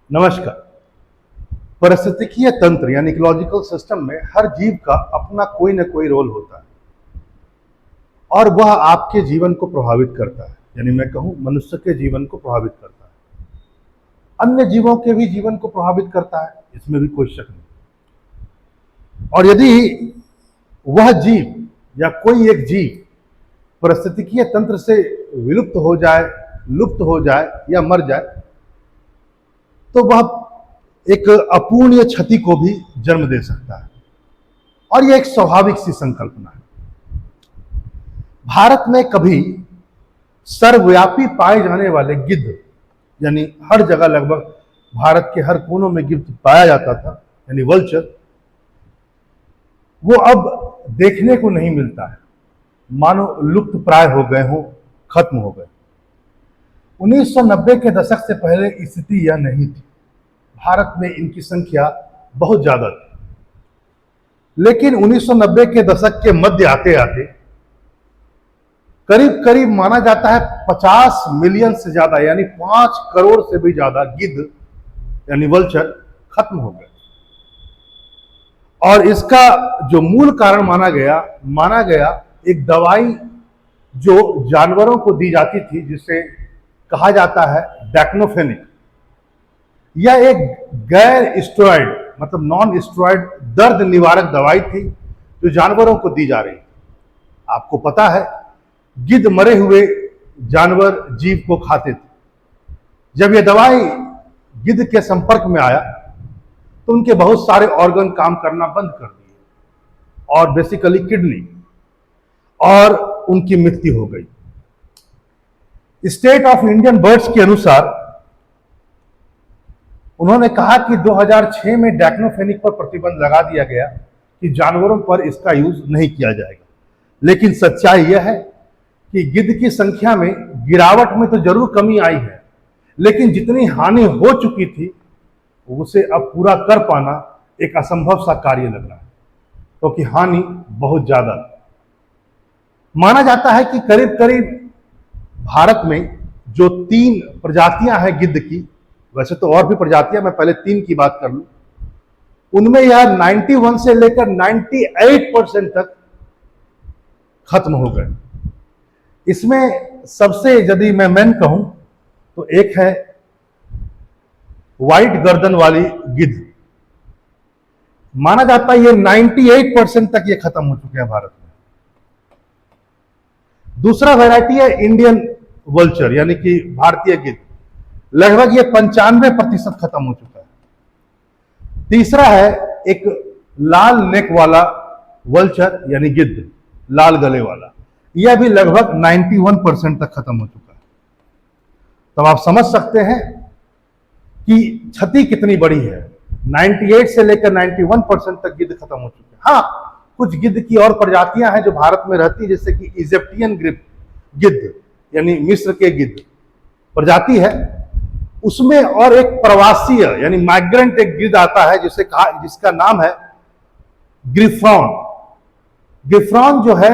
नमस्कार। पारिस्थितिकीय तंत्र यानी इकोलॉजिकल सिस्टम में हर जीव का अपना कोई ना कोई रोल होता है और वह आपके जीवन को प्रभावित करता है। यानी मैं कहूं मनुष्य के जीवन को प्रभावित करता है, अन्य जीवों के भी जीवन को प्रभावित करता है, इसमें भी कोई शक नहीं। और यदि वह जीव या कोई एक जीव पारिस्थितिकीय तंत्र से विलुप्त हो जाए, लुप्त हो जाए या मर जाए तो वह एक अपूर्णीय क्षति को भी जन्म दे सकता है और यह एक स्वाभाविक सी संकल्पना है। भारत में कभी सर्वव्यापी पाए जाने वाले गिद्ध, यानी हर जगह लगभग भारत के हर कोनों में गिद्ध पाया जाता था, यानी वल्चर, वो अब देखने को नहीं मिलता है, मानो लुप्त प्राय हो गए हों, खत्म हो गए। 1990 के दशक से पहले स्थिति यह नहीं थी। भारत में इनकी संख्या बहुत ज्यादा थी, लेकिन 1990 के दशक के मध्य आते आते करीब करीब माना जाता है 50 मिलियन से ज्यादा, यानी 5 करोड़ से भी ज्यादा गिद्ध यानी वल्चर खत्म हो गए। और इसका जो मूल कारण माना गया एक दवाई जो जानवरों को दी जाती थी, जिसे कहा जाता है डाक्नोफेनिक। यह एक गैर स्टेरॉइड मतलब नॉन स्टेरॉइड दर्द निवारक दवाई थी जो जानवरों को दी जा रही थी। आपको पता है गिद्ध मरे हुए जानवर जीव को खाते थे। जब यह दवाई गिद्ध के संपर्क में आया तो उनके बहुत सारे ऑर्गन काम करना बंद कर दिए और बेसिकली किडनी, और उनकी मृत्यु हो गई। स्टेट ऑफ इंडियन बर्ड्स के अनुसार उन्होंने कहा कि 2006 में डाक्नोफेनिक पर प्रतिबंध लगा दिया गया कि जानवरों पर इसका यूज नहीं किया जाएगा। लेकिन सच्चाई यह है कि गिद्ध की संख्या में गिरावट में तो जरूर कमी आई है, लेकिन जितनी हानि हो चुकी थी उसे अब पूरा कर पाना एक असंभव सा कार्य लग रहा है, क्योंकि हानि बहुत ज्यादा। माना जाता है कि करीब करीब भारत में जो 3 प्रजातियां हैं गिद्ध की, वैसे तो और भी प्रजातियां, मैं पहले 3 की बात कर लूं, उनमें यह 91 से लेकर 98% तक खत्म हो गए। इसमें सबसे यदि मैं मेन कहूं तो एक है व्हाइट गर्दन वाली गिद्ध। माना जाता है ये 98% तक ये खत्म हो चुके हैं भारत में। दूसरा वैरायटी है इंडियन वल्चर यानी कि भारतीय गिद्ध, लगभग ये 95% खत्म हो चुका है। तीसरा है एक लाल नेक वाला वल्चर यानी गिद्ध, लाल गले वाला, यह भी लगभग 91% तक खत्म हो चुका है। तब आप समझ सकते हैं कि क्षति कितनी बड़ी है। 98 से लेकर 91% तक गिद्ध खत्म हो चुके हैं। हाँ, कुछ गिद्ध की और प्रजातियां हैं जो भारत में रहती है, जैसे कि इजिप्टियन गिद्ध यानी मिस्र के गिद्ध प्रजाति है, उसमें और एक प्रवासीय यानी माइग्रेंट एक गिद्ध आता है जिसका नाम है ग्रिफ्रॉन। ग्रिफ्रॉन जो है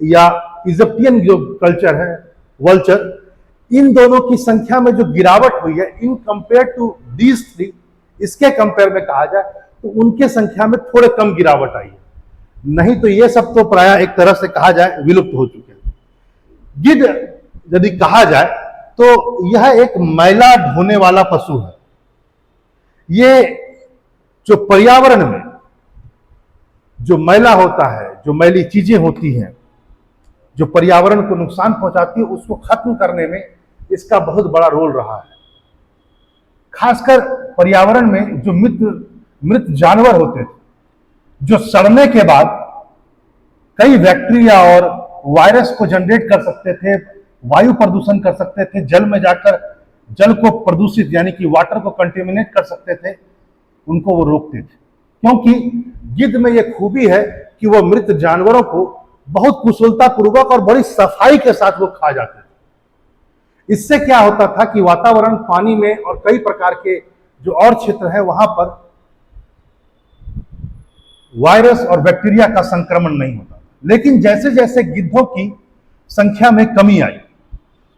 या इजिप्टियन जो कल्चर है वल्चर, इन दोनों की संख्या में जो गिरावट हुई है इन कंपेयर टू दीज 3, इसके कंपेयर में कहा जाए तो उनके संख्या में थोड़े कम गिरावट आई है, नहीं तो ये सब तो प्राय एक तरह से कहा जाए विलुप्त हो चुके हैं। गिद्ध यदि कहा जाए तो यह एक मैला ढोने वाला पशु है। ये जो पर्यावरण में जो मैला होता है, जो मैली चीजें होती हैं जो पर्यावरण को नुकसान पहुंचाती है, उसको खत्म करने में इसका बहुत बड़ा रोल रहा है। खासकर पर्यावरण में जो मृत जानवर होते थे, जो सड़ने के बाद कई बैक्टीरिया और वायरस को जनरेट कर सकते थे, वायु प्रदूषण कर सकते थे, जल में जाकर जल को प्रदूषित यानी कि वाटर को कंटेमिनेट कर सकते थे, उनको वो रोकते थे। क्योंकि गिद्ध में यह खूबी है कि वो मृत जानवरों को बहुत कुशलता पूर्वक और बड़ी सफाई के साथ वो खा जाते थे। इससे क्या होता था कि वातावरण, पानी में और कई प्रकार के जो और क्षेत्र है वहां पर वायरस और बैक्टीरिया का संक्रमण नहीं होता। लेकिन जैसे जैसे गिद्धों की संख्या में कमी आई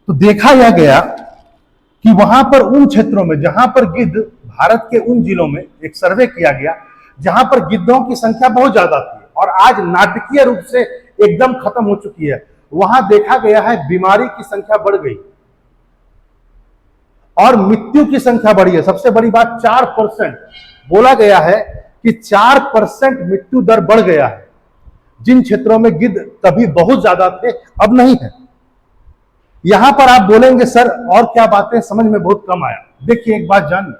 तो देखा यह गया कि वहां पर उन क्षेत्रों में जहां पर गिद्ध भारत के उन जिलों में एक सर्वे किया गया जहां पर गिद्धों की संख्या बहुत ज्यादा थी और आज नाटकीय रूप से एकदम खत्म हो चुकी है। वहां देखा गया है बीमारी की संख्या बढ़ गई और मृत्यु की संख्या बढ़ी है। सबसे बड़ी बात 4% बोला गया है कि 4% मृत्यु दर बढ़ गया है। जिन क्षेत्रों में गिद्ध कभी बहुत ज्यादा थे अब नहीं है। यहां पर आप बोलेंगे सर और क्या बातें, समझ में बहुत कम आया। देखिए एक बात जानिए,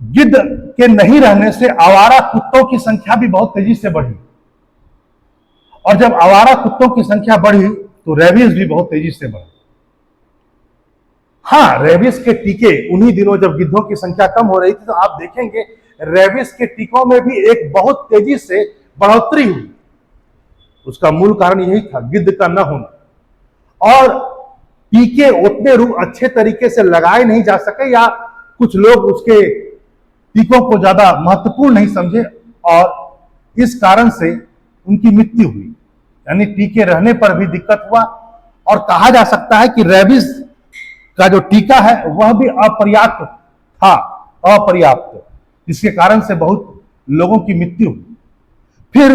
गिद्ध के नहीं रहने से आवारा कुत्तों की संख्या भी बहुत तेजी से बढ़ी और जब आवारा कुत्तों की संख्या बढ़ी तो रेबीज भी बहुत तेजी से बढ़ी। हाँ, रेबीज के टीके उन्हीं दिनों जब गिद्धों की संख्या कम हो रही थी तो आप देखेंगे रेबीज के टीकों में भी एक बहुत तेजी से बढ़ोतरी हुई। उसका मूल कारण यही था, गिद्ध का न होना। और टीके उतने अच्छे तरीके से लगाए नहीं जा सके या कुछ लोग उसके टीकों को ज्यादा महत्वपूर्ण नहीं समझे और इस कारण से उनकी मृत्यु हुई। यानी टीके रहने पर भी दिक्कत हुआ और कहा जा सकता है कि रेबीज का जो टीका है वह भी अपर्याप्त था, अपर्याप्त, जिसके कारण से बहुत लोगों की मृत्यु हुई। फिर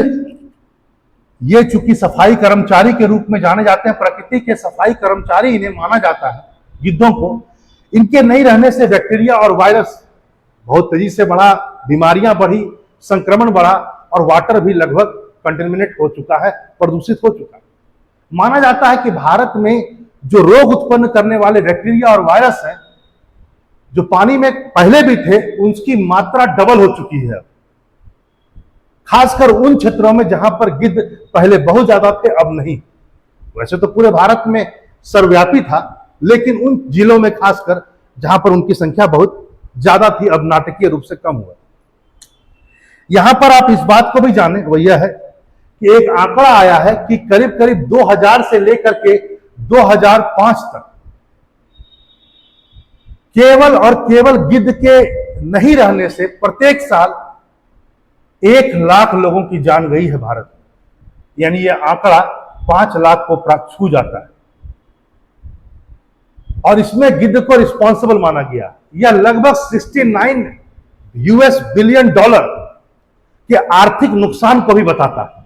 ये चूंकि सफाई कर्मचारी के रूप में जाने जाते हैं, प्रकृति के सफाई कर्मचारी इन्हें माना जाता है गिद्धों को, इनके नहीं रहने से बैक्टीरिया और वायरस बहुत तेजी से बढ़ा, बीमारियां बढ़ी, संक्रमण बढ़ा और वाटर भी लगभग कंटेमिनेट हो चुका है, प्रदूषित हो चुका है। माना जाता है कि भारत में जो रोग उत्पन्न करने वाले बैक्टीरिया और वायरस हैं, जो पानी में पहले भी थे, उनकी मात्रा डबल हो चुकी है, खासकर उन क्षेत्रों में जहां पर गिद्ध पहले बहुत ज्यादा थे अब नहीं। वैसे तो पूरे भारत में सर्वव्यापी था, लेकिन उन जिलों में खासकर जहां पर उनकी संख्या बहुत ज्यादा थी अब नाटकीय रूप से कम हुआ। यहां पर आप इस बात को भी जानें, वह यह है कि एक आंकड़ा आया है कि करीब करीब 2000 से लेकर के 2005 तक केवल और केवल गिद्ध के नहीं रहने से प्रत्येक साल 1 लाख लोगों की जान गई है भारत में। यानी यह आंकड़ा 5 लाख को छू जाता है और इसमें गिद्ध को रिस्पॉन्सिबल माना गया। यह लगभग 69 US बिलियन डॉलर के आर्थिक नुकसान को भी बताता है।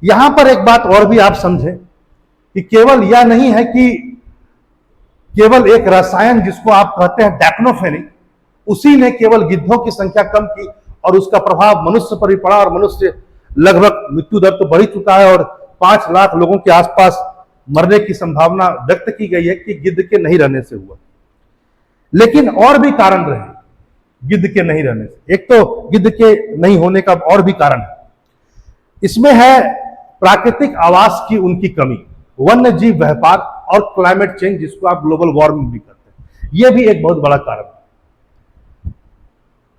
यहां पर एक बात और भी आप समझें कि केवल यह नहीं है कि केवल एक रसायन जिसको आप कहते हैं डायक्लोफेनिक, उसी ने केवल गिद्धों की संख्या कम की और उसका प्रभाव मनुष्य पर भी पड़ा और मनुष्य लगभग मृत्यु दर तो बढ़ चुका है और 5 लाख लोगों के आसपास मरने की संभावना व्यक्त की गई है कि गिद्ध के नहीं रहने से हुआ। लेकिन और भी कारण रहे गिद्ध के नहीं रहने से। एक तो गिद्ध के नहीं होने का और भी कारण है, इसमें है प्राकृतिक आवास की उनकी कमी, वन्य जीव व्यापार और क्लाइमेट चेंज, जिसको आप ग्लोबल वार्मिंग भी कहते हैं, यह भी एक बहुत बड़ा कारण है।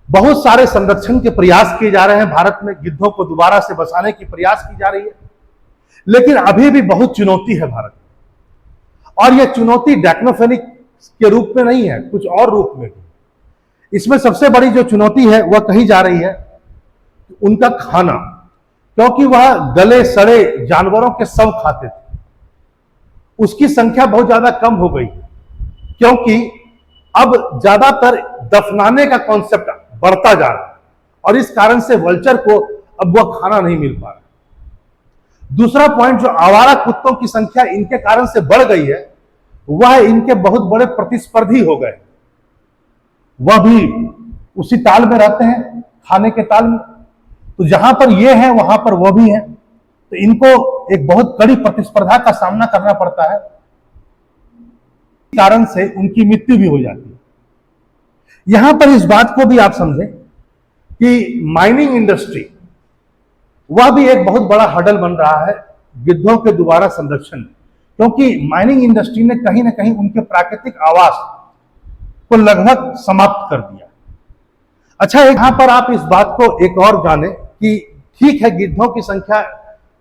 बहुत सारे संरक्षण के प्रयास किए जा रहे हैं भारत में, गिद्धों को दोबारा से बसाने की प्रयास की जा रही है, लेकिन अभी भी बहुत चुनौती है भारत में। और यह चुनौती डायक्लोफेनिक के रूप में नहीं है, कुछ और रूप में भी। इसमें सबसे बड़ी जो चुनौती है वह कही जा रही है उनका खाना, क्योंकि वह गले सड़े जानवरों के शव खाते थे, उसकी संख्या बहुत ज्यादा कम हो गई क्योंकि अब ज्यादातर दफनाने का कॉन्सेप्ट बढ़ता जा रहा है और इस कारण से वल्चर को अब वह खाना नहीं मिल पा रहा। दूसरा पॉइंट, जो आवारा कुत्तों की संख्या इनके कारण से बढ़ गई है, वह इनके बहुत बड़े प्रतिस्पर्धी हो गए। वह भी उसी ताल में रहते हैं, खाने के ताल में, तो जहां पर ये है वहां पर वह भी है, तो इनको एक बहुत कड़ी प्रतिस्पर्धा का सामना करना पड़ता है, इस कारण से उनकी मृत्यु भी हो जाती है। यहां पर इस बात को भी आप समझें कि माइनिंग इंडस्ट्री वह भी एक बहुत बड़ा हर्डल बन रहा है गिद्धों के दोबारा संरक्षण में, क्योंकि माइनिंग इंडस्ट्री ने कहीं ना कहीं उनके प्राकृतिक आवास को लगभग समाप्त कर दिया। अच्छा, यहां पर आप इस बात को एक और जाने कि ठीक है, गिद्धों की संख्या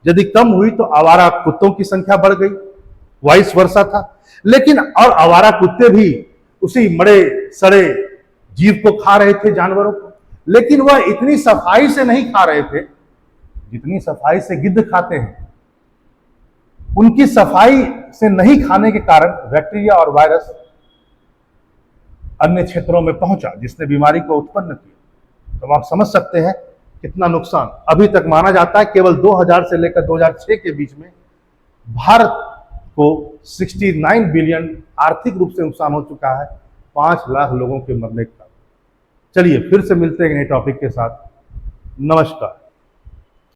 यदि कम हुई तो आवारा कुत्तों की संख्या बढ़ गई, वाइस वर्सा था, लेकिन और आवारा कुत्ते भी उसी मरे सड़े जीव को खा रहे थे, जानवरों को, लेकिन वह इतनी सफाई से नहीं खा रहे थे जितनी सफाई से गिद्ध खाते हैं। उनकी सफाई से नहीं खाने के कारण बैक्टीरिया और वायरस अन्य क्षेत्रों में पहुंचा, जिसने बीमारी को उत्पन्न किया। तो आप समझ सकते हैं कितना नुकसान। अभी तक माना जाता है केवल 2000 से लेकर 2006 के बीच में भारत को 69 बिलियन आर्थिक रूप से नुकसान हो चुका है, 5 लाख लोगों के मरने का। चलिए फिर से मिलते हैं नए टॉपिक के साथ। नमस्कार।